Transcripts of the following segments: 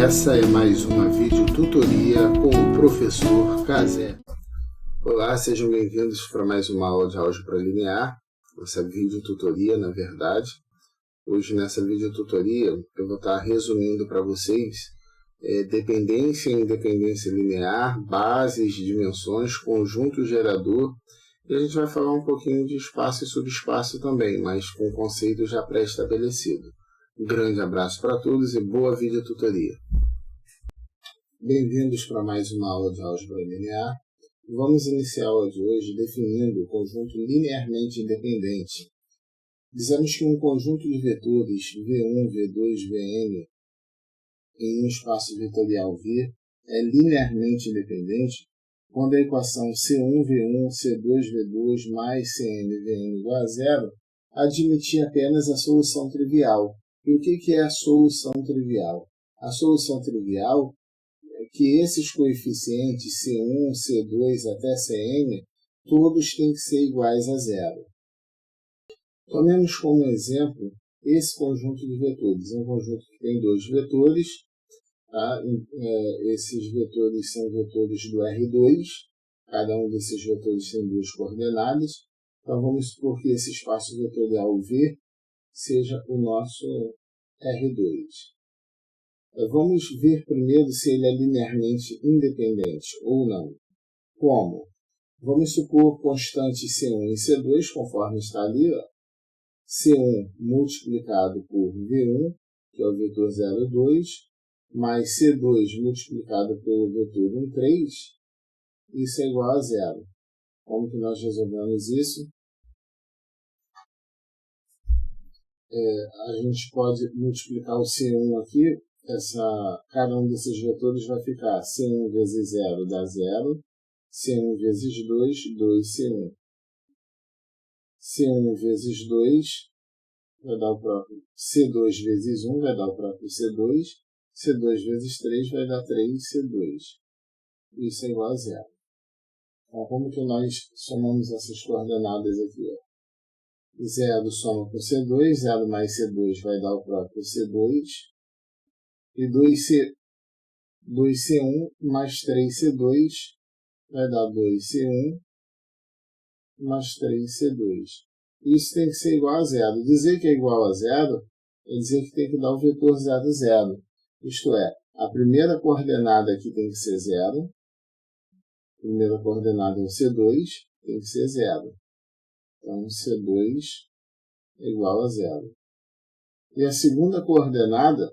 Essa é mais uma videotutoria com o professor Cazé. Olá, sejam bem-vindos para mais uma aula de álgebra linear. Essa videotutoria, na verdade. Hoje, nessa videotutoria, eu vou estar resumindo para vocês dependência e independência linear, bases, dimensões, conjunto gerador. E a gente vai falar um pouquinho de espaço e subespaço também, mas com o conceito já pré-estabelecido. Um grande abraço para todos e boa videotutoria. Bem-vindos para mais uma aula de álgebra linear. Vamos iniciar a aula de hoje definindo o conjunto linearmente independente. Dizemos que um conjunto de vetores V1, V2, Vn em um espaço vetorial V é linearmente independente quando a equação C1V1, C2V2 mais CnVn igual a zero admitir apenas a solução trivial. E o que é a solução trivial? A solução trivial é que esses coeficientes C1, C2 até Cn, todos têm que ser iguais a zero. Tomemos como exemplo esse conjunto de vetores. É um conjunto que tem dois vetores. Tá? Esses vetores são vetores do R2. Cada um desses vetores tem duas coordenadas. Então vamos supor que esse espaço vetorial V seja o nosso R2. Vamos ver primeiro se ele é linearmente independente ou não. Como? Vamos supor constantes C1 e C2, conforme está ali. C1 multiplicado por V1, que é o vetor 0,2, mais C2 multiplicado pelo vetor 1,3, isso é igual a zero. Como que nós resolvemos isso? A gente pode multiplicar o C1 aqui, cada um desses vetores vai ficar C1 vezes 0 dá 0, C1 vezes 2, 2C1. C1 vezes 2 vai dar o próprio C2 vezes 1, vai dar o próprio C2, C2 vezes 3 vai dar 3C2. Isso é igual a 0. Então, como que nós somamos essas coordenadas aqui? 0 soma com C2, 0 mais C2 vai dar o próprio C2, e 2C1 mais 3C2 vai dar 2C1 mais 3C2. Isso tem que ser igual a zero. Dizer que é igual a zero é dizer que tem que dar o vetor 0, 0. Isto é, a primeira coordenada aqui tem que ser 0. A primeira coordenada é o C2, tem que ser 0. Então, C2 é igual a 0. E a segunda coordenada,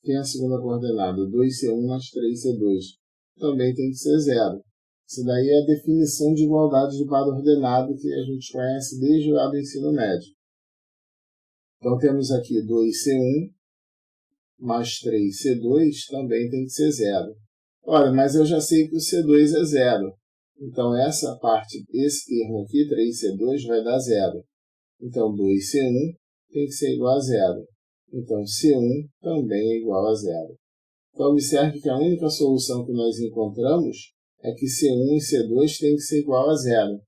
quem é a segunda coordenada? 2C1 mais 3C2. Também tem que ser 0. Isso daí é a definição de igualdade de par ordenado que a gente conhece desde lá do ensino médio. Então, temos aqui 2C1 mais 3C2 também tem que ser 0. Olha, mas eu já sei que o C2 é 0. Então, essa parte, esse termo aqui, 3C2, vai dar 0. Então, 2C1 tem que ser igual a 0. Então, C1 também é igual a 0. Então, observe que a única solução que nós encontramos é que C1 e C2 tem que ser igual a 0.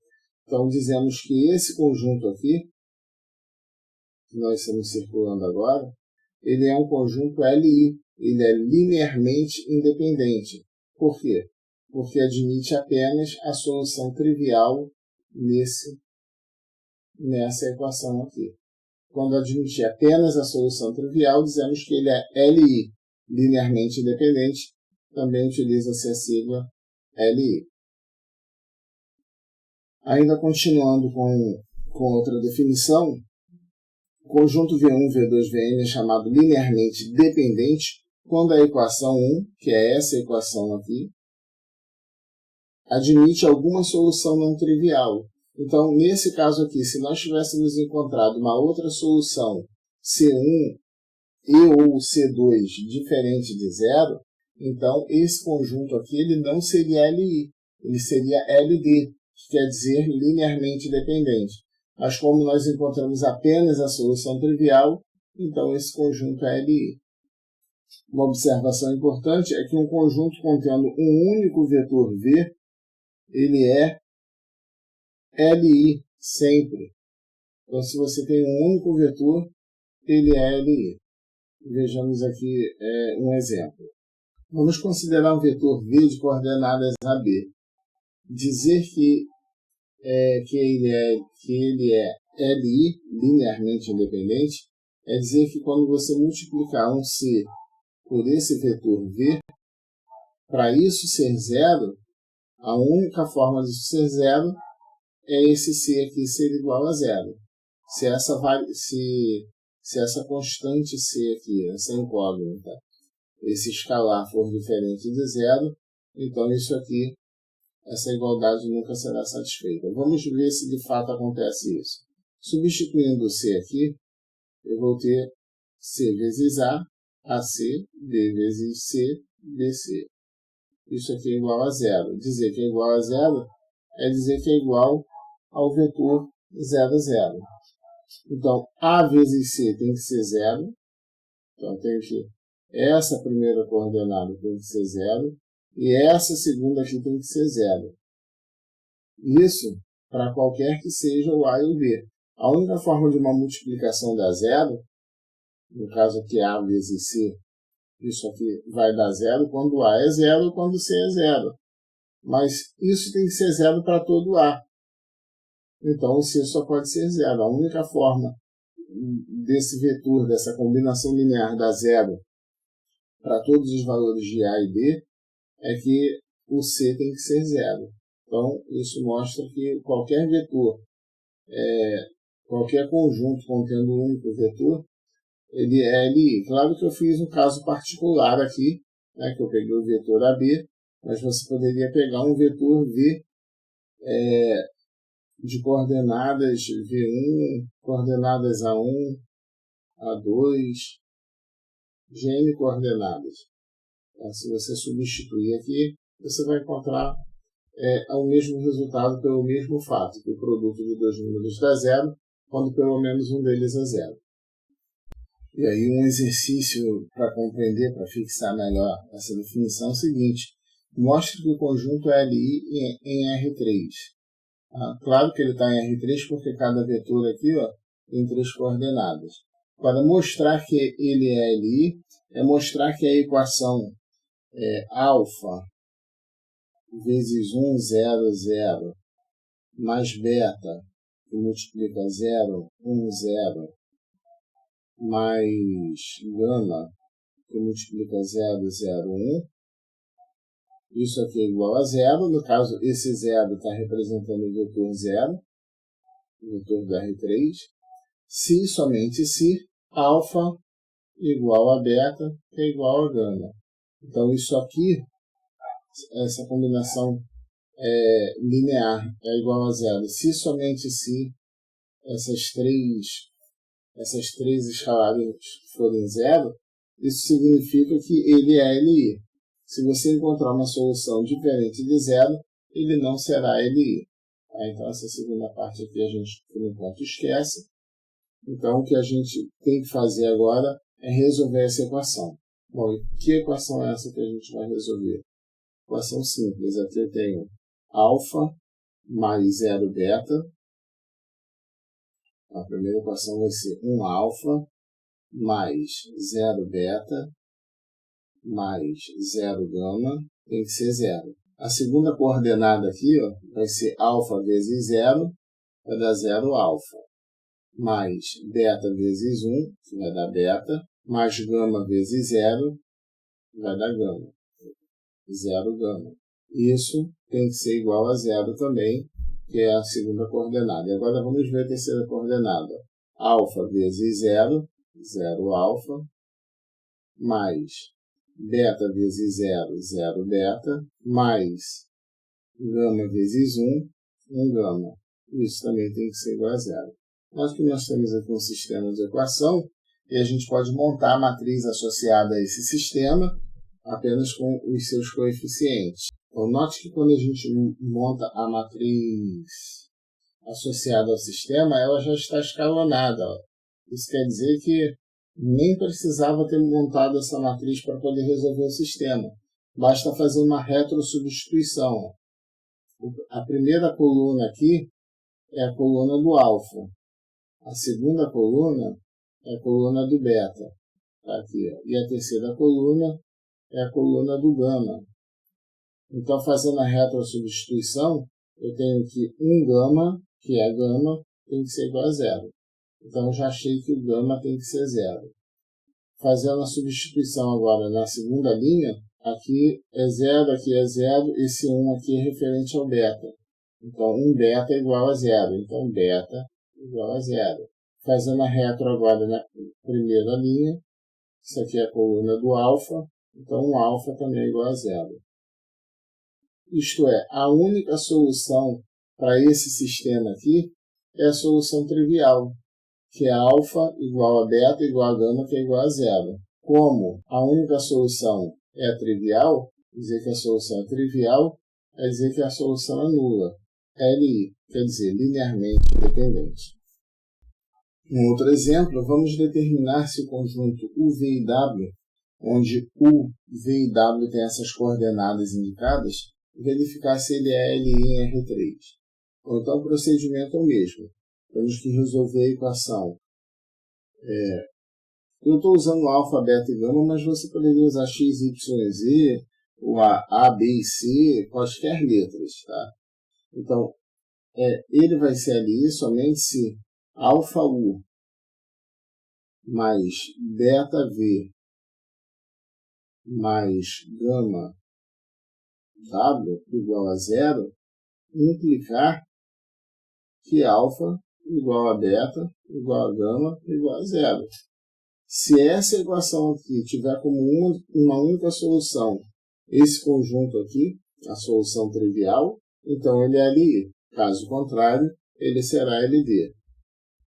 Então, dizemos que esse conjunto aqui, que nós estamos circulando agora, ele é um conjunto LI. Ele é linearmente independente. Por quê? Porque admite apenas a solução trivial nessa equação aqui. Quando admitir apenas a solução trivial, dizemos que ele é LI, linearmente independente. Também utiliza-se a sigla LI. Ainda continuando com outra definição, o conjunto V1, V2, Vn é chamado linearmente dependente quando a equação 1, que é essa equação aqui, admite alguma solução não trivial. Então, nesse caso aqui, se nós tivéssemos encontrado uma outra solução C1 e ou C2 diferente de 0, então esse conjunto aqui ele não seria LI, ele seria LD, que quer dizer linearmente dependente. Mas como nós encontramos apenas a solução trivial, então esse conjunto é LI. Uma observação importante é que um conjunto contendo um único vetor V, ele é LI sempre. Então, se você tem um único vetor, ele é LI. Vejamos aqui um exemplo. Vamos considerar um vetor V de coordenadas AB. Dizer que ele é LI, linearmente independente, é dizer que quando você multiplicar um C por esse vetor V, para isso ser zero, a única forma disso ser zero é esse C aqui ser igual a zero. Se essa constante C aqui, essa incógnita, esse escalar for diferente de zero, então isso aqui, essa igualdade nunca será satisfeita. Vamos ver se de fato acontece isso. Substituindo o C aqui, eu vou ter C vezes A, AC, B vezes C, BC. Isso aqui é igual a zero. Dizer que é igual a zero é dizer que é igual ao vetor 0, 0. Então, A vezes C tem que ser zero. Então, essa primeira coordenada tem que ser zero. E essa segunda aqui tem que ser zero. Isso para qualquer que seja o A e o B. A única forma de uma multiplicação dar zero, no caso aqui A vezes C, isso aqui vai dar zero quando A é zero ou quando C é zero. Mas isso tem que ser zero para todo A. Então o C só pode ser zero. A única forma desse vetor, dessa combinação linear dar zero para todos os valores de A e B, é que o C tem que ser zero. Então isso mostra que qualquer vetor, qualquer conjunto contendo um único vetor, ele é LI. Claro que eu fiz um caso particular aqui, né, que eu peguei o vetor AB, mas você poderia pegar um vetor V de coordenadas V1, coordenadas A1, A2, GN coordenadas. Então, se você substituir aqui, você vai encontrar o mesmo resultado pelo mesmo fato, que o produto de dois números dá zero, quando pelo menos um deles é zero. E aí um exercício para compreender, para fixar melhor essa definição é o seguinte: mostre que o conjunto é LI em R3. Claro que ele está em R3 porque cada vetor aqui tem 3 coordenadas. Para mostrar que ele é LI, é mostrar que a equação é alfa vezes 1, 0, 0, mais beta, que multiplica 0, 1, 0, mais gama, que multiplica 0, 0, 1. Isso aqui é igual a zero. No caso, esse zero está representando o vetor 0, o vetor do R3. Se, somente se, alfa igual a beta, que é igual a gama. Então, isso aqui, essa combinação linear é igual a zero. Se, somente se, essas três escalares forem zero, isso significa que ele é LI. Se você encontrar uma solução diferente de zero, ele não será LI. Então, essa segunda parte aqui a gente, por enquanto, esquece. Então, o que a gente tem que fazer agora é resolver essa equação. Bom, e que equação é essa que a gente vai resolver? Equação simples. Aqui eu tenho alfa mais 0 beta. A primeira equação vai ser 1 alfa mais 0 beta mais 0 gama, tem que ser 0. A segunda coordenada aqui vai ser alfa vezes 0, vai dar 0 alfa, mais beta vezes 1, que vai dar beta, mais gama vezes 0, vai dar gama, 0 gama. Isso tem que ser igual a 0 também, que é a segunda coordenada. E agora vamos ver a terceira coordenada. Alfa vezes 0, 0 alfa, mais beta vezes 0, 0 beta, mais gama vezes 1, 1 gama. Isso também tem que ser igual a 0. Nós temos aqui um sistema de equação e a gente pode montar a matriz associada a esse sistema apenas com os seus coeficientes. Então, note que quando a gente monta a matriz associada ao sistema, ela já está escalonada. Isso quer dizer que nem precisava ter montado essa matriz para poder resolver o sistema. Basta fazer uma retrosubstituição. A primeira coluna aqui é a coluna do alfa. A segunda coluna é a coluna do beta. Tá aqui, e a terceira coluna é a coluna do gama. Então, fazendo a retrosubstituição, eu tenho que 1 gama, que é gama, tem que ser igual a 0. Então, eu já achei que o gama tem que ser 0. Fazendo a substituição agora na segunda linha, aqui é 0, aqui é 0, esse 1 aqui é referente ao beta. Então, 1 beta é igual a 0. Então, beta igual a 0. Fazendo a retro agora na primeira linha, isso aqui é a coluna do alfa, então o alfa também é igual a 0. Isto é, a única solução para esse sistema aqui é a solução trivial, que é alfa igual a beta igual a gama, que é igual a 0. Como a única solução é trivial, dizer que a solução é trivial é dizer que a solução é nula. LI, quer dizer, linearmente independente. Um outro exemplo, vamos determinar se o conjunto UV e W, onde U, V e W tem essas coordenadas indicadas, verificar se ele é LI em R3. Ou então o procedimento é o mesmo. Temos que resolver a equação. Eu estou usando alfa, beta e gama, mas você poderia usar x, y e z, ou a, b e c, quaisquer letras. Tá? Então, ele vai ser LI somente se alfa U mais beta V mais gama W igual a 0, implicar que alfa igual a beta igual a gama igual a 0. Se essa equação aqui tiver como uma única solução esse conjunto aqui, a solução trivial, então ele é LI. Caso contrário, ele será LD.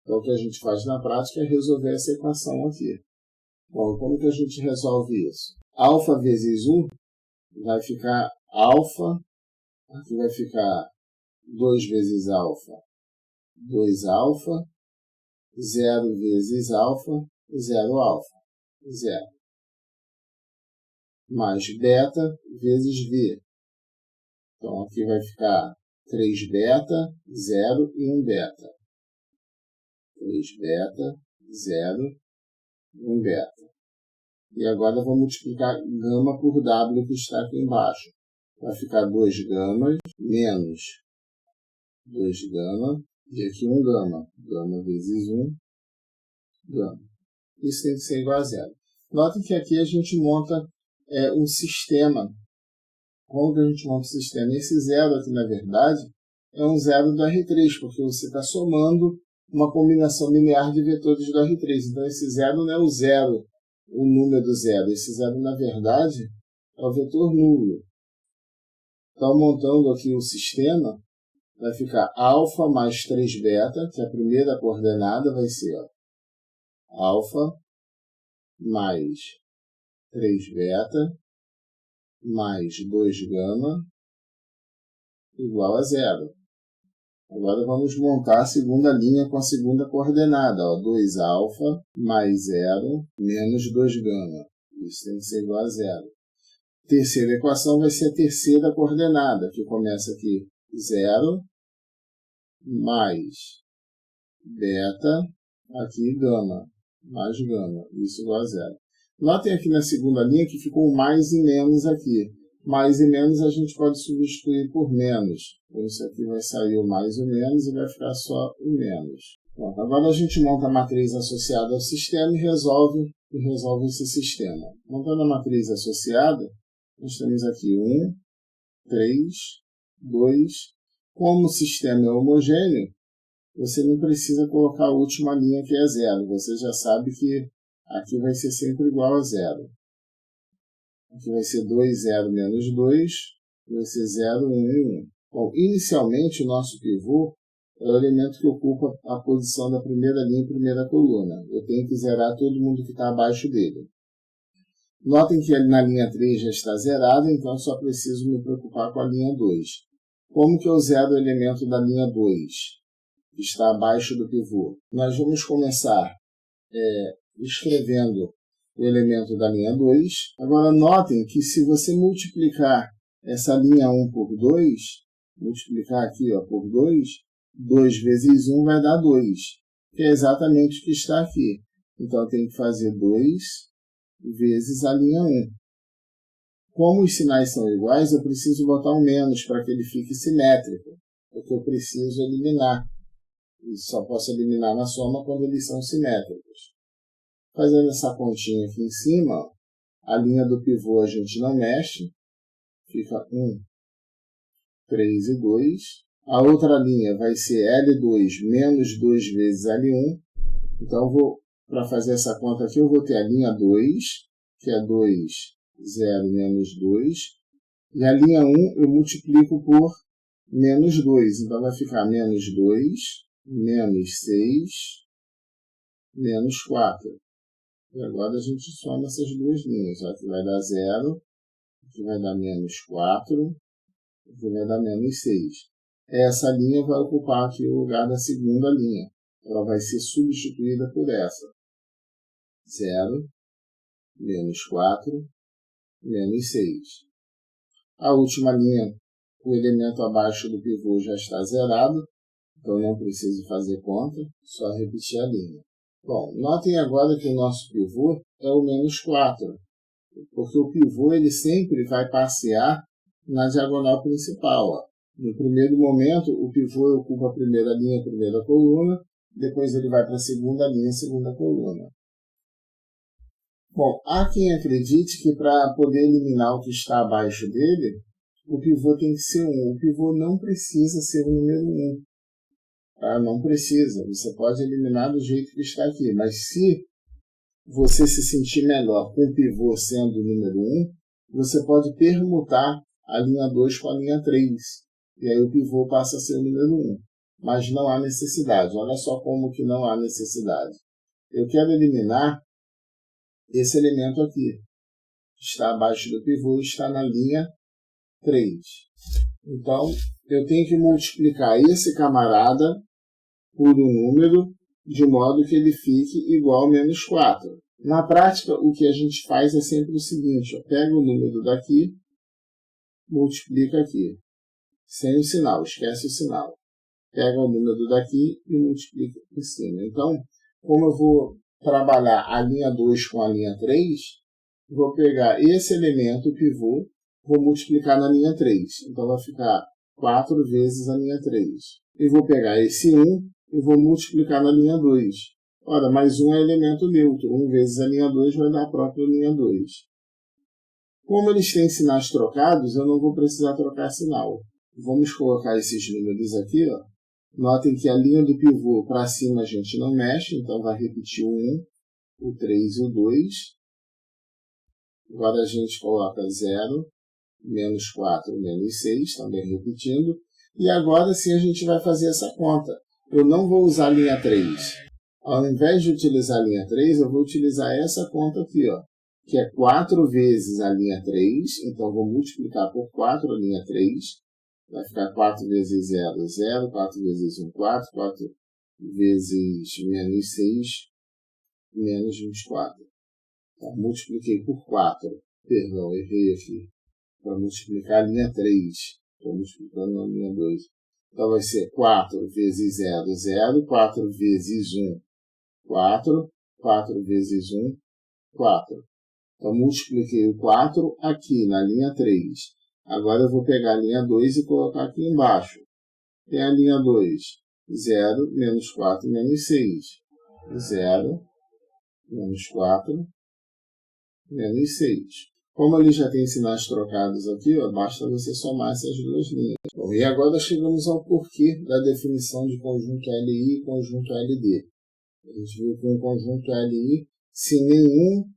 Então, o que a gente faz na prática é resolver essa equação aqui. Bom, como que a gente resolve isso? Alfa vezes U vai ficar alfa, aqui vai ficar 2 vezes alfa, 2 alfa, 0 vezes alfa, 0 alfa, 0. Mais beta vezes V. Então, aqui vai ficar 3 beta, 0 e 1 beta. 3 beta, 0, 1 beta. E agora vou multiplicar gama por W que está aqui embaixo. Vai ficar 2 gamas menos 2 gama e aqui 1 gama. Gama vezes 1, gama. Isso tem que ser igual a 0. Notem que aqui a gente monta um sistema. Como que a gente monta o sistema? Esse 0 aqui, na verdade, é um 0 do R3, porque você está somando uma combinação linear de vetores do R3. Então, esse 0 não é o 0, o número do 0. Esse 0, na verdade, é o vetor nulo. Então, montando aqui o sistema, vai ficar alfa mais 3 beta, que a primeira coordenada vai ser alfa mais 3 beta mais 2 gama igual a 0. Agora vamos montar a segunda linha com a segunda coordenada. 2 alfa mais 0 menos 2 gama. Isso tem que ser igual a 0. Terceira equação vai ser a terceira coordenada, que começa aqui 0 mais beta, aqui gama, mais gama. Isso igual a 0. Notem aqui na segunda linha que ficou mais e menos aqui. Mais e menos a gente pode substituir por menos. Então, isso aqui vai sair o mais e o menos e vai ficar só o menos. Bom, agora a gente monta a matriz associada ao sistema e resolve esse sistema. Montando a matriz associada, nós temos aqui 1, 3, 2. Como o sistema é homogêneo, você não precisa colocar a última linha que é 0. Você já sabe que aqui vai ser sempre igual a 0. Aqui vai ser 2, 0, menos 2. Vai ser 0, 1 e 1. Bom, inicialmente o nosso pivô é o elemento que ocupa a posição da primeira linha e primeira coluna. Eu tenho que zerar todo mundo que está abaixo dele. Notem que na linha 3 já está zerado, então só preciso me preocupar com a linha 2. Como que eu zero o elemento da linha 2, que está abaixo do pivô? Nós vamos começar escrevendo o elemento da linha 2. Agora notem que se você multiplicar essa linha 1 por 2, multiplicar aqui por 2, 2 vezes 1 vai dar 2, que é exatamente o que está aqui. Então eu tenho que fazer 2 vezes a linha 1. Como os sinais são iguais, eu preciso botar um menos para que ele fique simétrico, porque eu preciso eliminar. E só posso eliminar na soma quando eles são simétricos. Fazendo essa continha aqui em cima, a linha do pivô a gente não mexe, fica 1, 3 e 2. A outra linha vai ser L2 menos 2 vezes L1. Então, para fazer essa conta aqui, eu vou ter a linha 2, que é 2, 0 menos 2. E a linha 1 eu multiplico por menos 2. Então, vai ficar menos 2, menos 6, menos 4. E agora a gente soma essas duas linhas. Aqui vai dar 0, aqui vai dar menos 4, aqui vai dar menos 6. Essa linha vai ocupar aqui o lugar da segunda linha. Ela vai ser substituída por essa. 0, menos 4, menos 6. A última linha, o elemento abaixo do pivô já está zerado, então não preciso fazer conta, só repetir a linha. Bom, notem agora que o nosso pivô é o menos 4, porque o pivô ele sempre vai passear na diagonal principal. Ó. No primeiro momento, o pivô ocupa a primeira linha, a primeira coluna, depois ele vai para a segunda linha, a segunda coluna. Bom, há quem acredite que para poder eliminar o que está abaixo dele, o pivô tem que ser 1. O pivô não precisa ser o número 1. Não precisa. Você pode eliminar do jeito que está aqui. Mas se você se sentir melhor com o pivô sendo o número 1, você pode permutar a linha 2 com a linha 3. E aí o pivô passa a ser o número 1. Mas não há necessidade. Olha só como que não há necessidade. Eu quero eliminar esse elemento aqui. Está abaixo do pivô e está na linha 3. Então, eu tenho que multiplicar esse camarada por um número de modo que ele fique igual a menos 4. Na prática, o que a gente faz é sempre o seguinte. Pega o número daqui, multiplica aqui. Sem o sinal, esquece o sinal. Pega o número daqui e multiplica por cima. Então, como eu vou trabalhar a linha 2 com a linha 3, vou pegar esse elemento, o pivô, vou multiplicar na linha 3. Então, vai ficar 4 vezes a linha 3. E vou pegar esse 1 e vou multiplicar na linha 2. Ora, mais 1 é elemento neutro. 1 vezes a linha 2 vai dar a própria linha 2. Como eles têm sinais trocados, eu não vou precisar trocar sinal. Vamos colocar esses números aqui, ó. Notem que a linha do pivô para cima a gente não mexe, então vai repetir o 1, o 3 e o 2. Agora a gente coloca 0, menos 4, menos 6, também repetindo. E agora sim a gente vai fazer essa conta. Eu não vou usar a linha 3. Ao invés de utilizar a linha 3, eu vou utilizar essa conta aqui, ó, que é 4 vezes a linha 3. Então, vou multiplicar por 4 a linha 3. Vai ficar 4 vezes 0, 0. 4 vezes 1, 4. 4 vezes menos 6, menos 24. Então, multipliquei por 4. Perdão, errei aqui. Para multiplicar a linha 3. Estou multiplicando na linha 2. Então, vai ser 4 vezes 0, 0. 4 vezes 1, 4. 4 vezes 1, 4. Então, multipliquei o 4 aqui na linha 3. Agora eu vou pegar a linha 2 e colocar aqui embaixo. Tem a linha 2. 0, menos 4, menos 6. 0, menos 4, menos 6. Como ele já tem sinais trocados aqui, ó, basta você somar essas duas linhas. Bom, e agora chegamos ao porquê da definição de conjunto LI e conjunto LD. A gente viu que um conjunto LI, se nenhum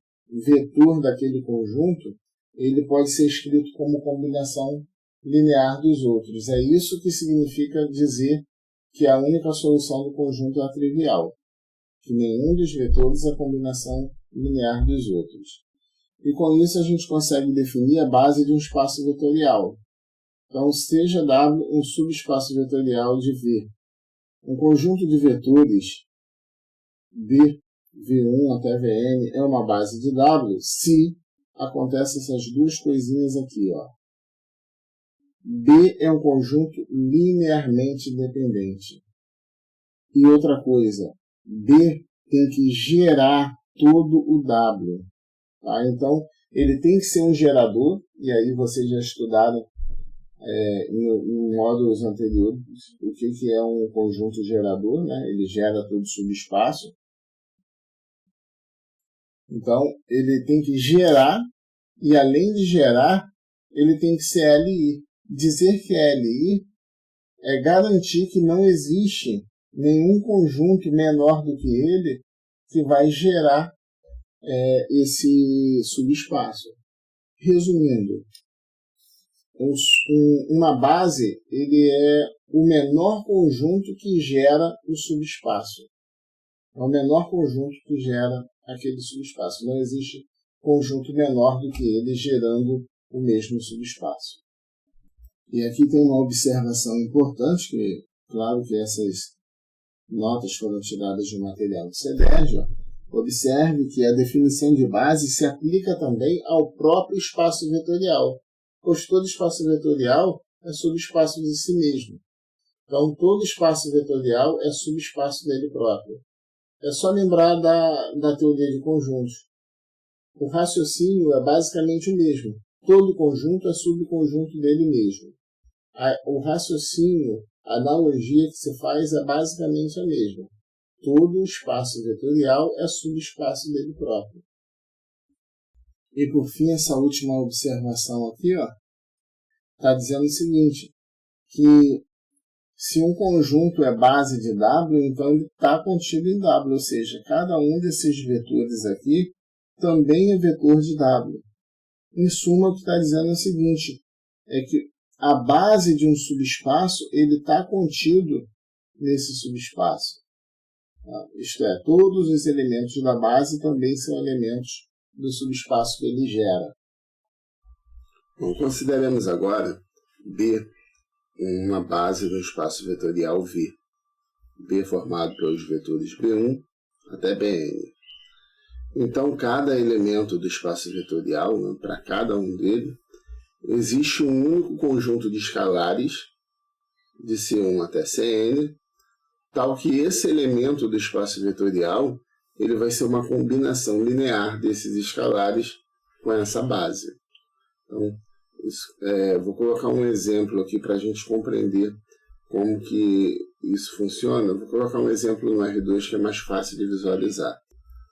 vetor daquele conjunto, ele pode ser escrito como combinação linear dos outros. É isso que significa dizer que a única solução do conjunto é trivial, que nenhum dos vetores é combinação linear dos outros. E com isso a gente consegue definir a base de um espaço vetorial. Então, seja W um subespaço vetorial de V. Um conjunto de vetores B, V1 até Vn é uma base de W se acontecem essas duas coisinhas aqui, ó. B é um conjunto linearmente independente. E outra coisa, B tem que gerar todo o W. Tá? Então, ele tem que ser um gerador, e aí vocês já estudaram em módulos anteriores o que é um conjunto gerador, né? Ele gera todo subespaço. Então, ele tem que gerar, e além de gerar, ele tem que ser LI. Dizer que é LI é garantir que não existe nenhum conjunto menor do que ele que vai gerar esse subespaço. Resumindo, uma base ele é o menor conjunto que gera o subespaço. É o menor conjunto que gera aquele subespaço. Não existe conjunto menor do que ele gerando o mesmo subespaço. E aqui tem uma observação importante, que claro que essas notas foram tiradas do material do CEDERJ. Observe que a definição de base se aplica também ao próprio espaço vetorial, pois todo espaço vetorial é subespaço de si mesmo. Então, todo espaço vetorial é subespaço dele próprio. É só lembrar da teoria de conjuntos. O raciocínio é basicamente o mesmo. Todo conjunto é subconjunto dele mesmo. O raciocínio, a analogia que se faz é basicamente a mesma. Todo espaço vetorial é subespaço dele próprio. E por fim, essa última observação aqui, está dizendo o seguinte, que se um conjunto é base de W, então ele está contido em W, ou seja, cada um desses vetores aqui também é vetor de W. Em suma, o que está dizendo é o seguinte, é que a base de um subespaço ele está contido nesse subespaço. Isto é, todos os elementos da base também são elementos do subespaço que ele gera. Bom, consideremos agora B uma base do espaço vetorial V. B formado pelos vetores B1 até Bn. Então, cada elemento do espaço vetorial, para cada um deles, existe um único conjunto de escalares, de C1 até Cn, tal que esse elemento do espaço vetorial ele vai ser uma combinação linear desses escalares com essa base. Então, vou colocar um exemplo aqui para a gente compreender como que isso funciona. Vou colocar um exemplo no R2 que é mais fácil de visualizar.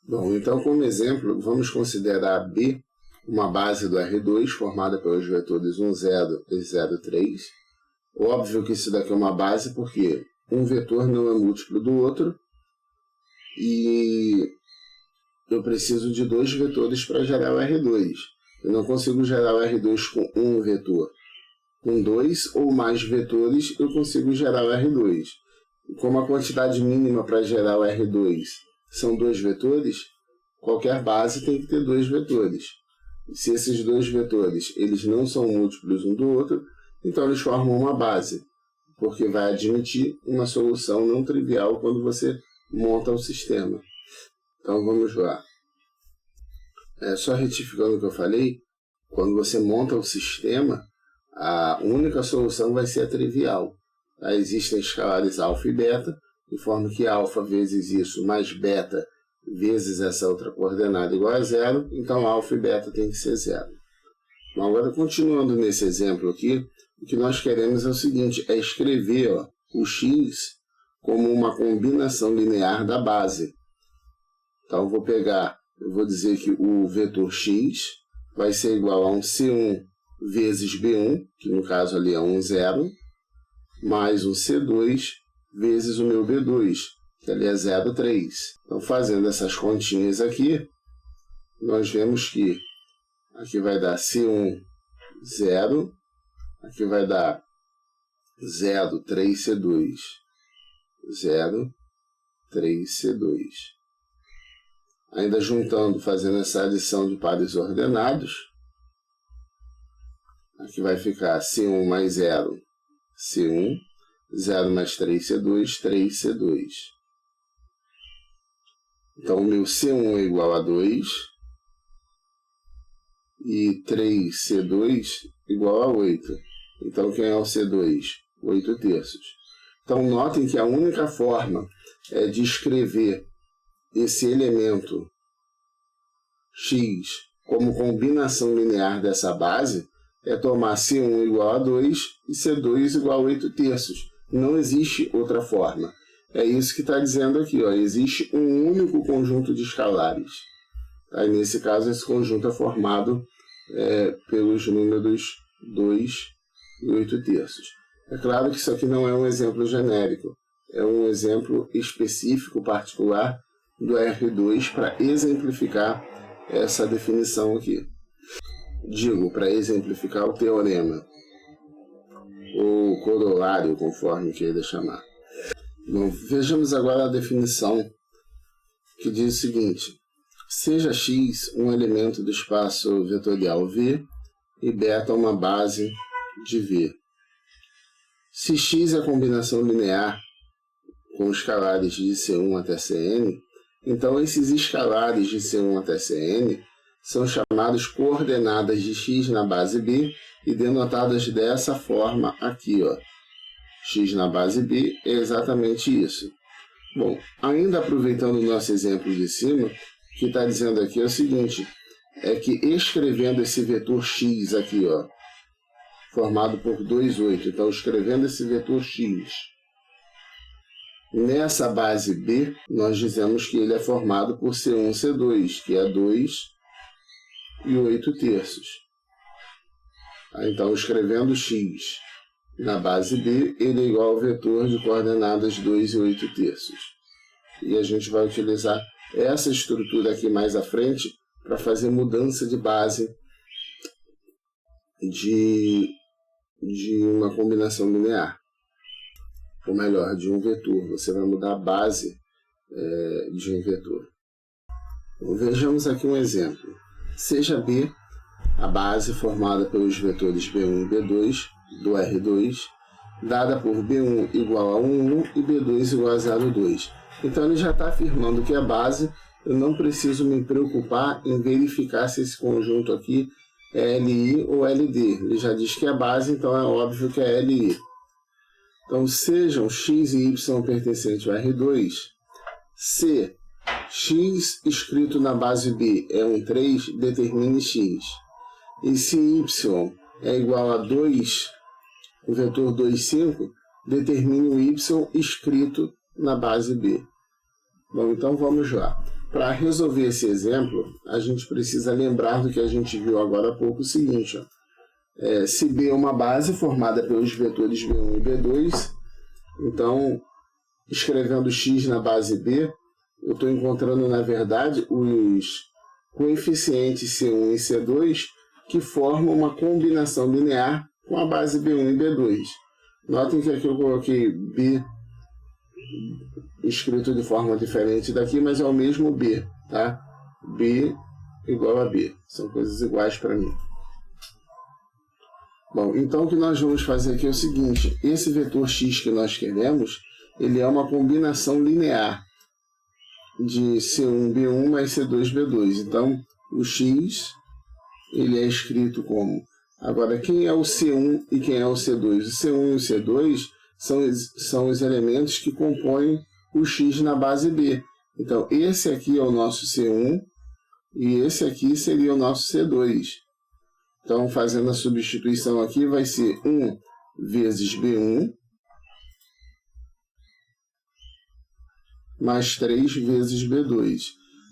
Bom, então, como exemplo, vamos considerar B uma base do R2 formada pelos vetores 1, 0 e 0, 3. Óbvio que isso daqui é uma base porque um vetor não é múltiplo do outro e eu preciso de dois vetores para gerar o R2. Eu não consigo gerar o R2 com um vetor. Com dois ou mais vetores eu consigo gerar o R2. Como a quantidade mínima para gerar o R2 são dois vetores, qualquer base tem que ter dois vetores. Se esses dois vetores eles não são múltiplos um do outro, então eles formam uma base, porque vai admitir uma solução não trivial quando você monta o sistema. Então vamos lá. Só retificando o que eu falei, quando você monta o sistema, a única solução vai ser a trivial. Existem escalares alfa e beta, de forma que alfa vezes isso mais beta vezes essa outra coordenada igual a zero, então alfa e beta tem que ser zero. Então, agora, continuando nesse exemplo aqui, o que nós queremos é o seguinte, é escrever o x como uma combinação linear da base. Então, eu vou dizer que o vetor x vai ser igual a um C1 vezes B1, que no caso ali é um 0, mais um C2 vezes o meu B2, que ali é 0,3. Então, fazendo essas continhas aqui, nós vemos que aqui vai dar C1, 0, aqui vai dar 0, 3C2, 0, 3C2. Ainda juntando, fazendo essa adição de pares ordenados, aqui vai ficar C1 mais 0, C1, 0 mais 3C2, 3C2. Então, o meu C1 é igual a 2 e 3C2 igual a 8. Então, quem é o C2? 8 terços. Então, notem que a única forma de escrever esse elemento x como combinação linear dessa base é tomar C1 igual a 2 e C2 igual a 8/3. Não existe outra forma. É isso que está dizendo aqui, ó. Existe um único conjunto de escalares. Tá? E nesse caso, esse conjunto é formado pelos números 2 e 8/3. É claro que isso aqui não é um exemplo genérico. É um exemplo específico, particular, do R2 para exemplificar essa definição aqui. Digo, para exemplificar o teorema, ou corolário, conforme queira chamar. Bom, vejamos agora a definição que diz o seguinte: seja x um elemento do espaço vetorial V e beta uma base de V. Se x é a combinação linear com escalares de C1 até Cn, então esses escalares de C1 até Cn são chamados coordenadas de x na base B e denotadas dessa forma aqui, ó. X na base B é exatamente isso. Bom, ainda aproveitando o nosso exemplo de cima, o que está dizendo aqui é o seguinte, é que escrevendo esse vetor x aqui, ó, formado por 2, 8, então escrevendo esse vetor x nessa base B, nós dizemos que ele é formado por C1, C2, que é 2 e 8/3. Então, escrevendo x na base B, ele é igual ao vetor de coordenadas 2 e 8/3. E a gente vai utilizar essa estrutura aqui mais à frente para fazer mudança de base de uma combinação linear. Ou melhor, de um vetor. Você vai mudar a base de um vetor. Então, vejamos aqui um exemplo. Seja B a base formada pelos vetores B1 e B2 do R2, dada por B1 igual a 1, 1 e B2 igual a 0, 2. Então ele já está afirmando que a base, eu não preciso me preocupar em verificar se esse conjunto aqui é LI ou LD. Ele já diz que é base, então é óbvio que é LI. Então sejam x e y pertencentes ao R2, se x escrito na base B é 1, 3, determine x. E se y é igual a 2, o vetor 2, 5, determine o y escrito na base B. Bom, então vamos lá. Para resolver esse exemplo, a gente precisa lembrar do que a gente viu agora há pouco, o seguinte, ó. Se B é uma base formada pelos vetores B1 e B2, então, escrevendo x na base B, eu estou encontrando, na verdade, os coeficientes C1 e C2 que formam uma combinação linear com a base B1 e B2. Notem que aqui eu coloquei B escrito de forma diferente daqui, mas é o mesmo B, tá? B igual a B. São coisas iguais para mim. Bom, então o que nós vamos fazer aqui é o seguinte, esse vetor x que nós queremos, ele é uma combinação linear de C1, B1 mais C2, B2. Então, o x, ele é escrito como... Agora, quem é o C1 e quem é o C2? O C1 e o C2 são os elementos que compõem o x na base B. Então, esse aqui é o nosso C1 e esse aqui seria o nosso C2. Então, fazendo a substituição aqui, vai ser 1 vezes B1 mais 3 vezes B2.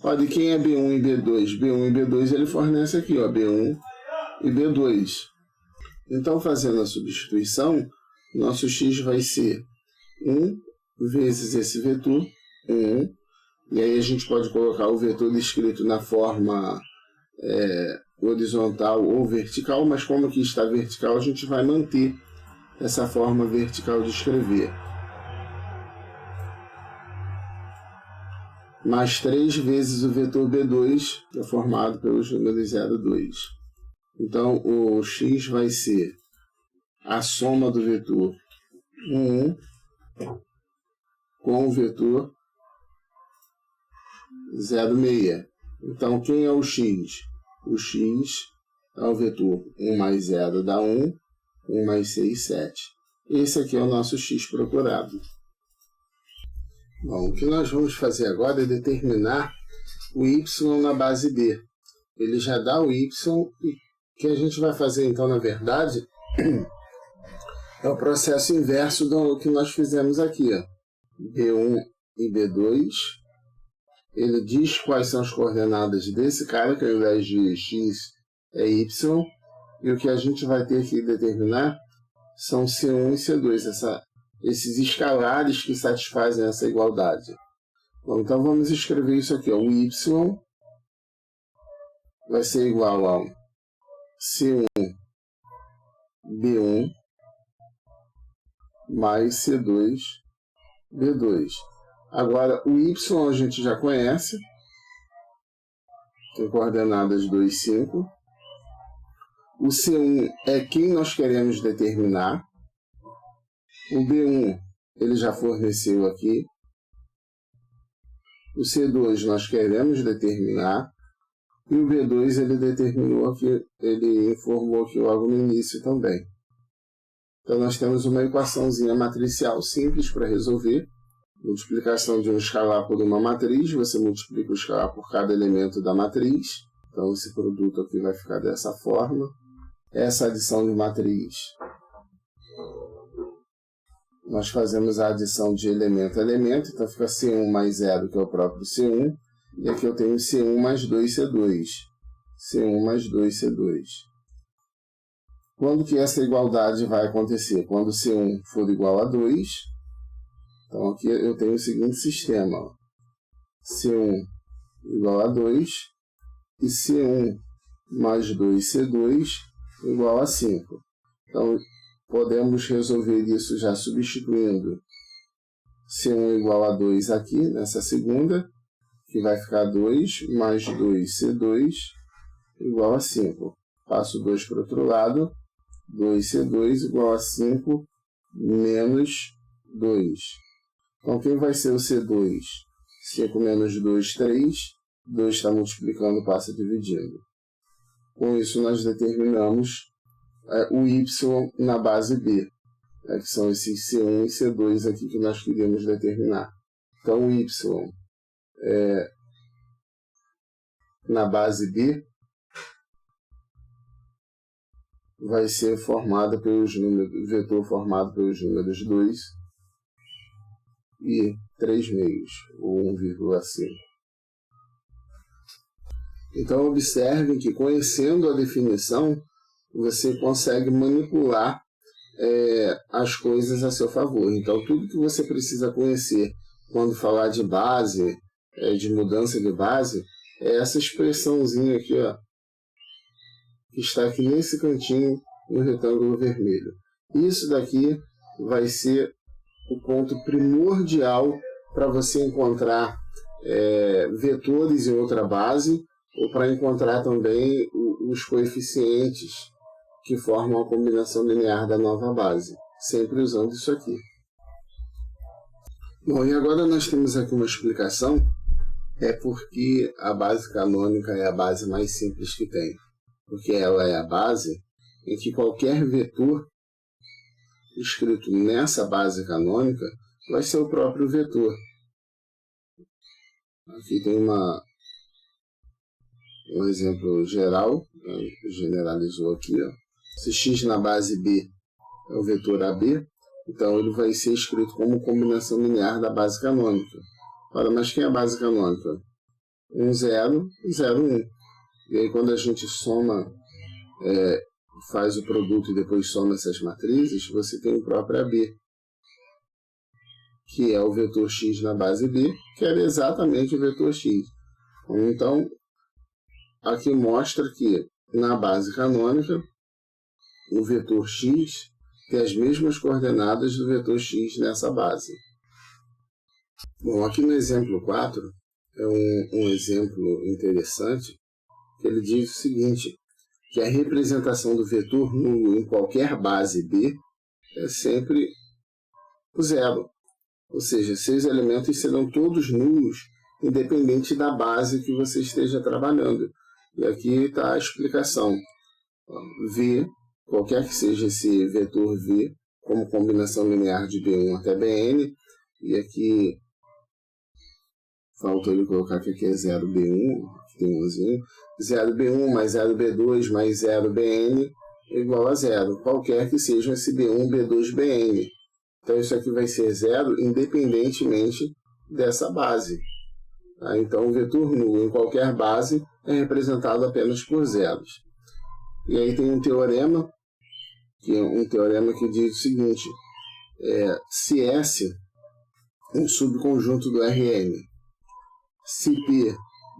Olha, e quem é B1 e B2? B1 e B2 ele fornece aqui, ó, B1 e B2. Então, fazendo a substituição, nosso x vai ser 1 vezes esse vetor, 1. E aí a gente pode colocar o vetor escrito na forma... horizontal ou vertical, mas como aqui está vertical, a gente vai manter essa forma vertical de escrever. Mais 3 vezes o vetor B2, que é formado pelos números 0, 2. Então, o x vai ser a soma do vetor 1 com o vetor 0, 6. Então, quem é o x? O x é o vetor 1 mais 0 dá 1, 1 mais 6, 7. Esse aqui é o nosso x procurado. Bom, o que nós vamos fazer agora é determinar o y na base B. ele já dá o y, e o que a gente vai fazer então, na verdade, é o processo inverso do que nós fizemos aqui, ó. B1 e B2, ele diz quais são as coordenadas desse cara, que ao invés de x é y, e o que a gente vai ter que determinar são C1 e C2, esses escalares que satisfazem essa igualdade. Bom, então vamos escrever isso aqui, ó. O y vai ser igual ao C1 B1 mais C2 B2. Agora, o y a gente já conhece, tem coordenadas 2, 5. O C1 é quem nós queremos determinar. O B1 ele já forneceu aqui. O C2 nós queremos determinar. E o B2 ele determinou aqui, ele informou aqui logo no início também. Então nós temos uma equaçãozinha matricial simples para resolver. Multiplicação de um escalar por uma matriz, você multiplica o escalar por cada elemento da matriz. Então esse produto aqui vai ficar dessa forma. Essa adição de matriz, nós fazemos a adição de elemento a elemento, então fica C1 mais 0, que é o próprio C1, e aqui eu tenho C1 mais 2C2. C1 mais 2C2. Quando que essa igualdade vai acontecer? Quando C1 for igual a 2, então aqui eu tenho o seguinte sistema, ó. C1 igual a 2 e C1 mais 2C2 igual a 5. Então, podemos resolver isso já substituindo C1 igual a 2 aqui, nessa segunda, que vai ficar 2 mais 2C2 igual a 5. Passo 2 para o outro lado, 2C2 igual a 5 menos 2. Então, quem vai ser o C2? 5 menos 2, 3. 2 está multiplicando, passa dividindo. Com isso, nós determinamos o y na base B, que são esses C1 e C2 aqui que nós queríamos determinar. Então, o y na base B vai ser formado pelos números, vetor formado pelos números 2 e 3 meios, ou 1,5. Então, observem que, conhecendo a definição, você consegue manipular as coisas a seu favor. Então, tudo que você precisa conhecer quando falar de base, de mudança de base, é essa expressãozinha aqui, ó, que está aqui nesse cantinho, no retângulo vermelho. Isso daqui vai ser o ponto primordial para você encontrar vetores em outra base, ou para encontrar também os coeficientes que formam a combinação linear da nova base, sempre usando isso aqui. Bom, e agora nós temos aqui uma explicação, porque a base canônica é a base mais simples que tem, porque ela é a base em que qualquer vetor escrito nessa base canônica vai ser o próprio vetor. Aqui tem um exemplo geral, generalizou aqui, ó. Se x na base B é o vetor AB, então ele vai ser escrito como combinação linear da base canônica. Ora, mas quem é a base canônica? 1, 0, 0, 1. E aí quando a gente soma, faz o produto e depois soma essas matrizes, você tem o próprio AB, que é o vetor x na base B, que era exatamente o vetor x. Então, aqui mostra que na base canônica, o vetor x tem as mesmas coordenadas do vetor x nessa base. Bom, aqui no exemplo 4, é um exemplo interessante, que ele diz o seguinte, que a representação do vetor nulo em qualquer base B é sempre o zero. Ou seja, seus elementos serão todos nulos, independente da base que você esteja trabalhando. E aqui está a explicação. V, qualquer que seja esse vetor V, como combinação linear de B1 até Bn, e aqui, falta ele colocar que aqui é 0B1, tem 1zinho, 0B1 mais 0B2 mais 0BN igual a 0, qualquer que seja esse B1, B2, BN. Então isso aqui vai ser 0 independentemente dessa base. Tá? Então o vetor nulo em qualquer base é representado apenas por zeros. E aí tem um teorema, que é um teorema que diz o seguinte, se S é um subconjunto do Rn, se P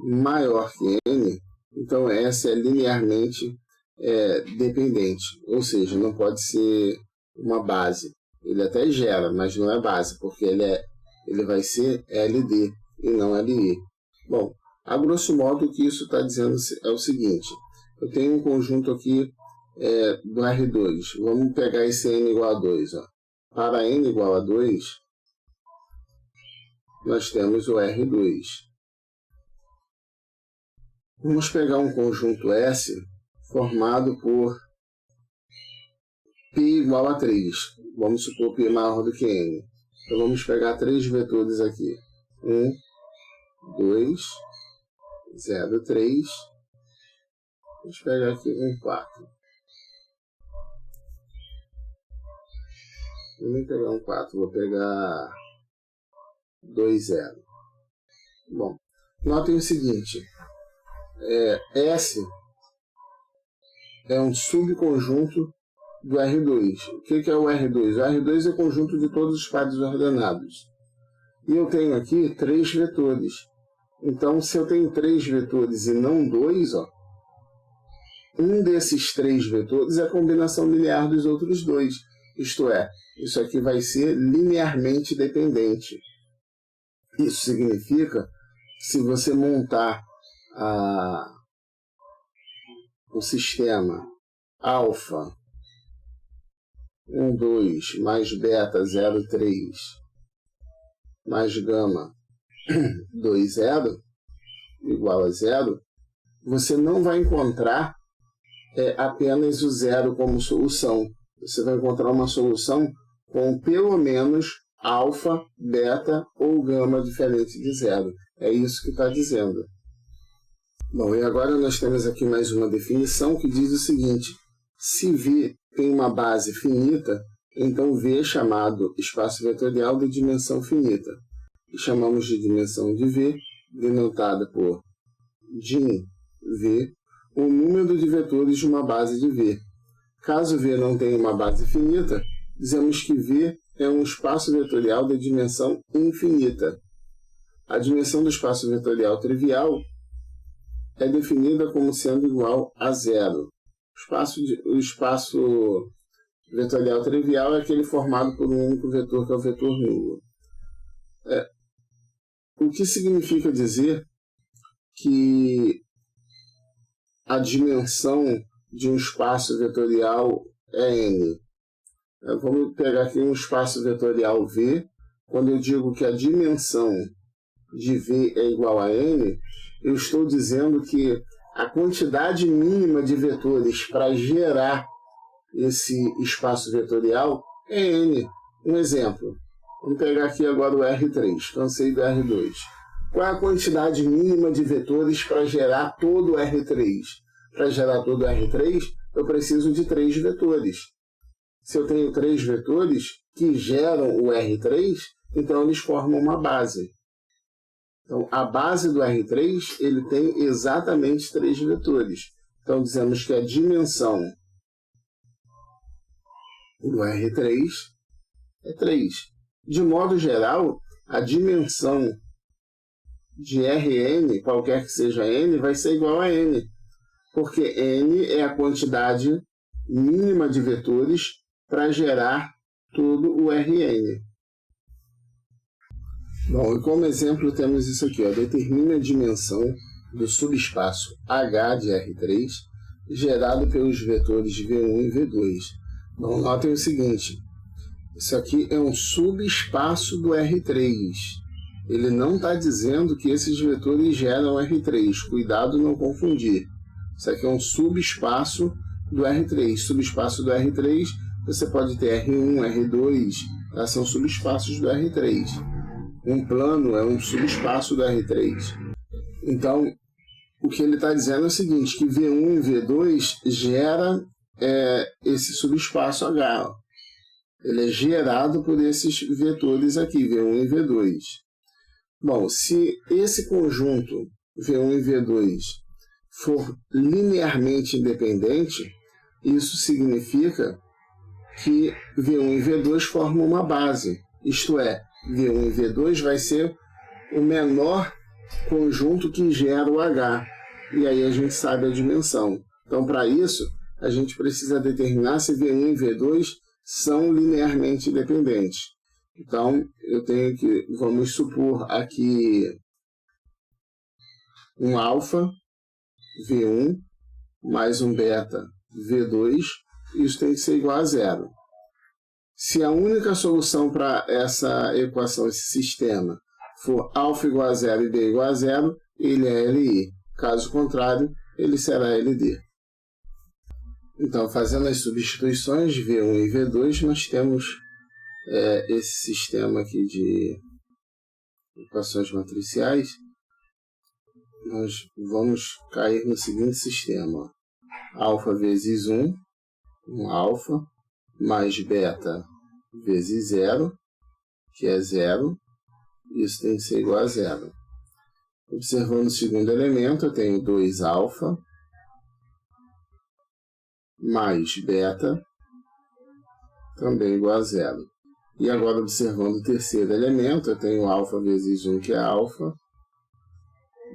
maior que N, então S é linearmente dependente, ou seja, não pode ser uma base. Ele até gera, mas não é base, porque ele vai ser LD e não LE. Bom, a grosso modo o que isso está dizendo é o seguinte, eu tenho um conjunto aqui do R2, vamos pegar esse N igual a 2. Ó. Para N igual a 2, nós temos o R2. Vamos pegar um conjunto S formado por P igual a 3. Vamos supor P maior do que N. Então vamos pegar 3 vetores aqui. 1, 2, 0, 3. Vamos pegar aqui 1, 4. Não vou pegar 1, 4, vou pegar 2, 0. Bom, notem o seguinte. S é um subconjunto do R2. O que é o R2? O R2 é o conjunto de todos os pares ordenados. E eu tenho aqui 3 vetores. Então, se eu tenho 3 vetores e não 2, ó, um desses 3 vetores é a combinação linear dos outros 2. Isto é, isso aqui vai ser linearmente dependente. Isso significa que se você montar o sistema alfa 1, 2 mais beta 0, 3 mais gama 2, 0 igual a 0, você não vai encontrar apenas o 0 como solução. Você vai encontrar uma solução com pelo menos alfa, beta ou gama diferente de 0. É isso que está dizendo. Bom, e agora nós temos aqui mais uma definição que diz o seguinte: se V tem uma base finita, então V é chamado espaço vetorial de dimensão finita. E chamamos de dimensão de V, denotada por dim V, o número de vetores de uma base de V. Caso V não tenha uma base finita, dizemos que V é um espaço vetorial de dimensão infinita. A dimensão do espaço vetorial trivial é definida como sendo igual a 0. O espaço vetorial trivial é aquele formado por um único vetor, que é o vetor nulo. O que significa dizer que a dimensão de um espaço vetorial é n? Vamos pegar aqui um espaço vetorial V. Quando eu digo que a dimensão de V é igual a n, eu estou dizendo que a quantidade mínima de vetores para gerar esse espaço vetorial é n. Um exemplo. Vamos pegar aqui agora o R3. Cansei do R2. Qual é a quantidade mínima de vetores para gerar todo o R3? Para gerar todo o R3, eu preciso de 3 vetores. Se eu tenho 3 vetores que geram o R3, então eles formam uma base. Então, a base do R3 ele tem exatamente 3 vetores. Então, dizemos que a dimensão do R3 é 3. De modo geral, a dimensão de Rn, qualquer que seja n, vai ser igual a n. Porque n é a quantidade mínima de vetores para gerar todo o Rn. Bom, e como exemplo temos isso aqui, ó, determine a dimensão do subespaço H de R3 gerado pelos vetores V1 e V2. Bom, notem o seguinte, isso aqui é um subespaço do R3. Ele não está dizendo que esses vetores geram R3, cuidado não confundir. Isso aqui é um subespaço do R3. Subespaço do R3, você pode ter R1, R2, são subespaços do R3. Um plano é um subespaço do R3. Então, o que ele está dizendo é o seguinte, que V1 e V2 gera esse subespaço H. Ó. Ele é gerado por esses vetores aqui, V1 e V2. Bom, se esse conjunto V1 e V2 for linearmente independente, isso significa que V1 e V2 formam uma base. Isto é, V1 e V2 vai ser o menor conjunto que gera o H. E aí a gente sabe a dimensão. Então, para isso, a gente precisa determinar se V1 e V2 são linearmente independentes. Então, vamos supor aqui um alfa V1 mais um beta V2, isso tem que ser igual a zero. Se a única solução para essa equação, esse sistema, for alfa igual a zero e b igual a zero, ele é LI. Caso contrário, ele será LD. Então, fazendo as substituições de V1 e V2, nós temos esse sistema aqui de equações matriciais. Nós vamos cair no seguinte sistema. Alfa vezes 1, um alfa, mais beta vezes 0, que é 0. Isso tem que ser igual a 0. Observando o segundo elemento, eu tenho 2 alfa mais beta, também igual a 0. E agora, observando o terceiro elemento, eu tenho alfa vezes 1, que é alfa,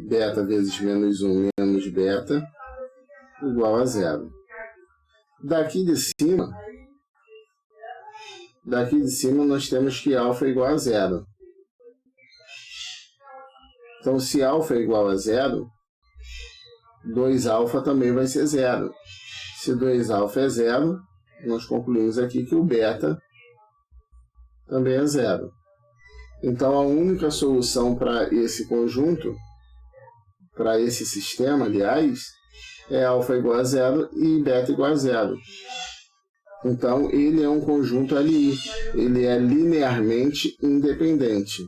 beta vezes menos 1, menos beta, igual a 0. Daqui de cima nós temos que alfa é igual a 0. Então, se alfa é igual a 0, 2 alfa também vai ser 0. Se 2 alfa é 0, nós concluímos aqui que o beta também é 0. Então, a única solução para esse conjunto, para esse sistema, aliás, é alfa igual a 0 e beta igual a 0. Então, ele é um conjunto LI. Ele é linearmente independente.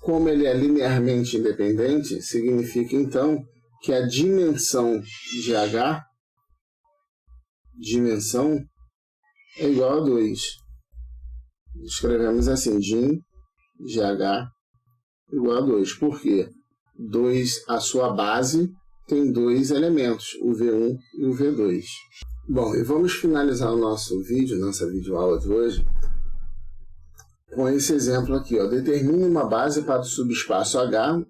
Como ele é linearmente independente, significa, então, que a dimensão de H é igual a 2. Escrevemos assim, dim de H igual a 2. Por quê? 2, a sua base, tem 2 elementos, o V1 e o V2. Bom, e vamos finalizar o nossa videoaula de hoje, com esse exemplo aqui. Ó. Determine uma base para o subespaço H,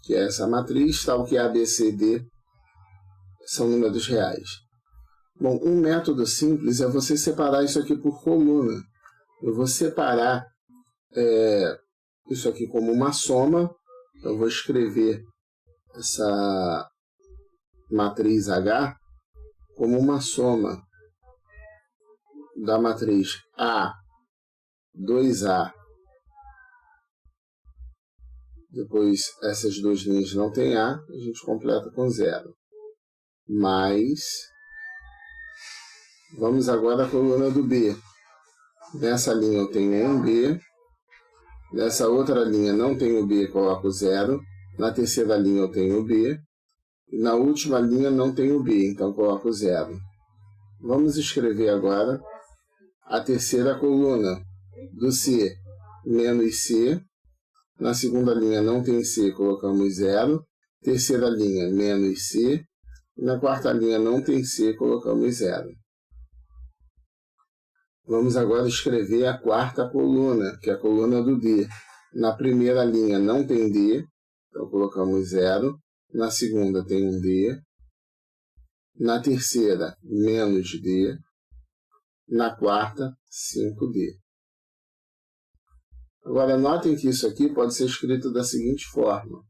que é essa matriz, tal que A, B, C, D são números reais. Bom, um método simples é você separar isso aqui por coluna. Eu vou separar isso aqui como uma soma. Eu vou escrever essa matriz H como uma soma da matriz A, 2A, depois essas duas linhas não tem A, a gente completa com 0. Mais, vamos agora à coluna do B. Nessa linha eu tenho 1B, nessa outra linha não tenho B, coloco 0, na terceira linha eu tenho B, e na última linha não tenho B, então coloco 0. Vamos escrever agora a terceira coluna do C, menos C. Na segunda linha não tem C, colocamos 0. Terceira linha, menos C. E na quarta linha não tem C, colocamos 0. Vamos agora escrever a quarta coluna, que é a coluna do D. Na primeira linha não tem D, então colocamos 0. Na segunda tem um D. Na terceira, menos D. Na quarta, 5D. Agora, notem que isso aqui pode ser escrito da seguinte forma.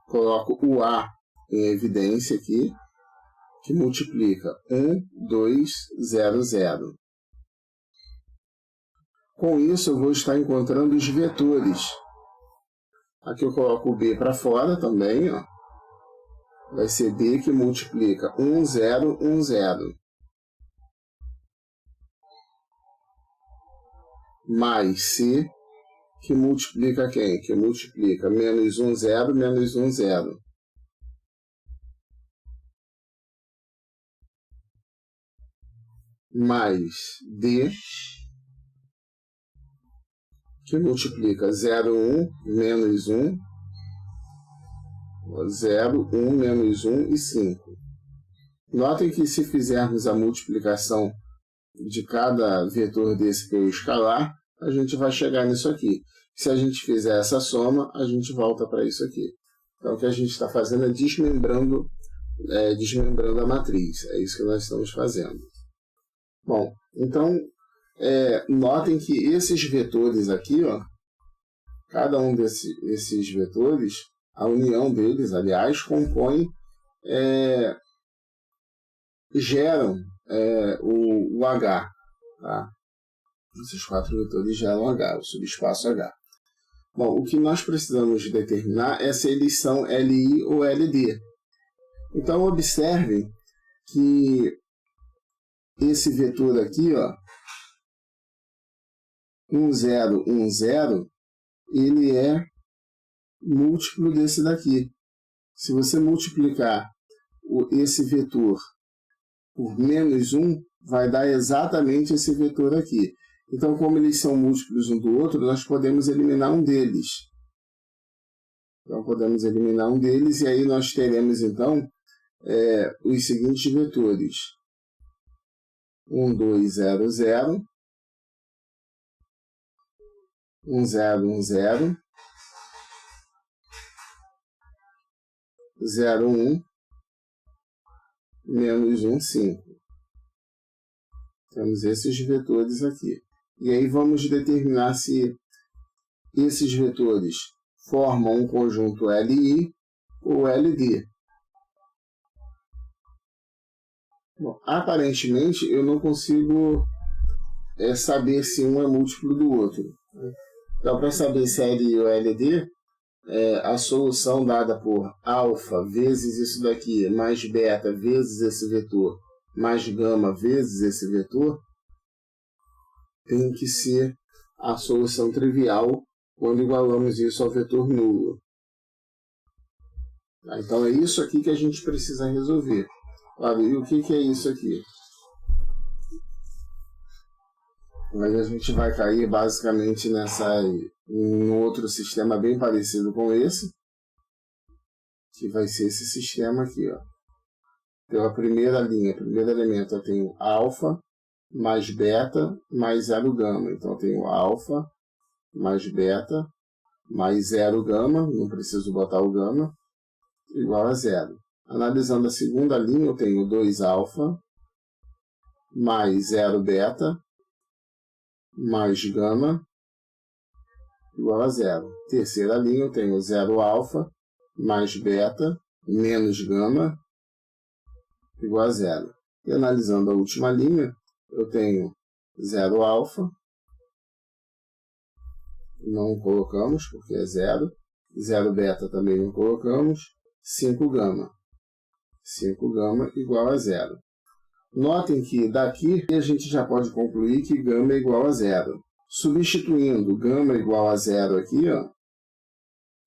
Coloco o A em evidência aqui, que multiplica 1, 2, 0, 0. Com isso, eu vou estar encontrando os vetores. Aqui eu coloco o B para fora também, ó. Vai ser B que multiplica 1, 0, 1, 0. Mais C, que multiplica quem? Que multiplica menos 1, 0, menos 1, 0. Mais D, que multiplica 0, 1, menos 1, 0, 1, menos 1 e 5. Notem que se fizermos a multiplicação de cada vetor desse pelo escalar, a gente vai chegar nisso aqui. Se a gente fizer essa soma, a gente volta para isso aqui. Então, o que a gente está fazendo é desmembrando a matriz. É isso que nós estamos fazendo. Bom, então, notem que esses vetores aqui, ó, cada um desses vetores, a união deles, aliás, compõe, geram o H. Tá? Esses 4 vetores geram H, o subespaço H. Bom, o que nós precisamos determinar é se eles são LI ou LD. Então, observem que esse vetor aqui, ó, 1, 0, 1, 0, ele é múltiplo desse daqui. Se você multiplicar esse vetor por menos 1, vai dar exatamente esse vetor aqui. Então, como eles são múltiplos um do outro, nós podemos eliminar um deles. Então, podemos eliminar um deles e aí nós teremos, então, os seguintes vetores. 1, 2, 0, 0. 1, 0, 1, 0. 0, 1. Menos 1, 5. Temos esses vetores aqui. E aí vamos determinar se esses vetores formam um conjunto LI ou LD. Bom, aparentemente eu não consigo saber se um é múltiplo do outro. Então, para saber se é LI ou LD, a solução dada por alfa vezes isso daqui, mais beta vezes esse vetor, mais gama vezes esse vetor, tem que ser a solução trivial quando igualamos isso ao vetor nulo. Então é isso aqui que a gente precisa resolver. Olha, e o que é isso aqui? Mas a gente vai cair basicamente em outro sistema bem parecido com esse, que vai ser esse sistema aqui, ó. Então a primeira linha, o primeiro elemento, eu tenho alfa mais beta mais 0 gama. Então eu tenho alfa mais beta mais 0 gama, não preciso botar o gama, igual a 0. Analisando a segunda linha, eu tenho 2 alfa mais 0 beta mais gama igual a 0. Terceira linha, eu tenho 0 alfa mais beta menos gama igual a 0. E analisando a última linha, eu tenho 0 alfa, não colocamos porque é 0, 0 beta também não colocamos, 5 gama. 5 gama igual a 0. Notem que daqui a gente já pode concluir que gama é igual a 0. Substituindo gama igual a 0 aqui, ó,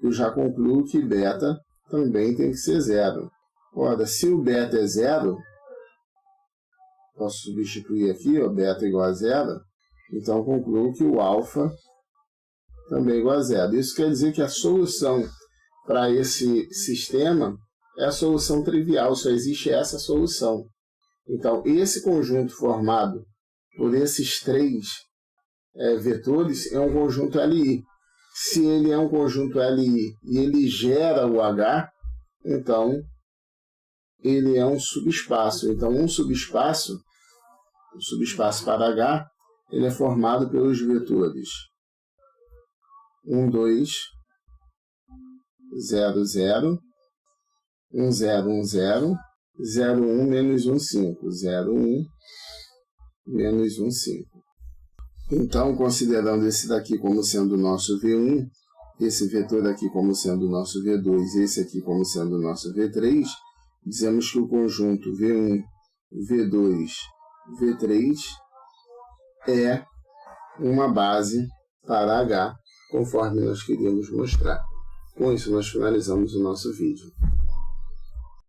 eu já concluo que beta também tem que ser 0. Ora, se o beta é 0, posso substituir aqui, ó, beta igual a 0, então concluo que o alfa também é igual a 0. Isso quer dizer que a solução para esse sistema é a solução trivial, só existe essa solução. Então, esse conjunto formado por esses 3 vetores é um conjunto LI. Se ele é um conjunto LI e ele gera o H, então ele é um subespaço. Então, um subespaço para H, ele é formado pelos vetores 1, 2, 0, 0, 1, 0, 1, 0, 0, 1, menos 1, 5. 0, 1, menos 1, 5. Então, considerando esse daqui como sendo o nosso V1, esse vetor aqui como sendo o nosso V2, esse aqui como sendo o nosso V3, dizemos que o conjunto V1, V2, V3 é uma base para H conforme nós queríamos mostrar. Com isso, nós finalizamos o nosso vídeo.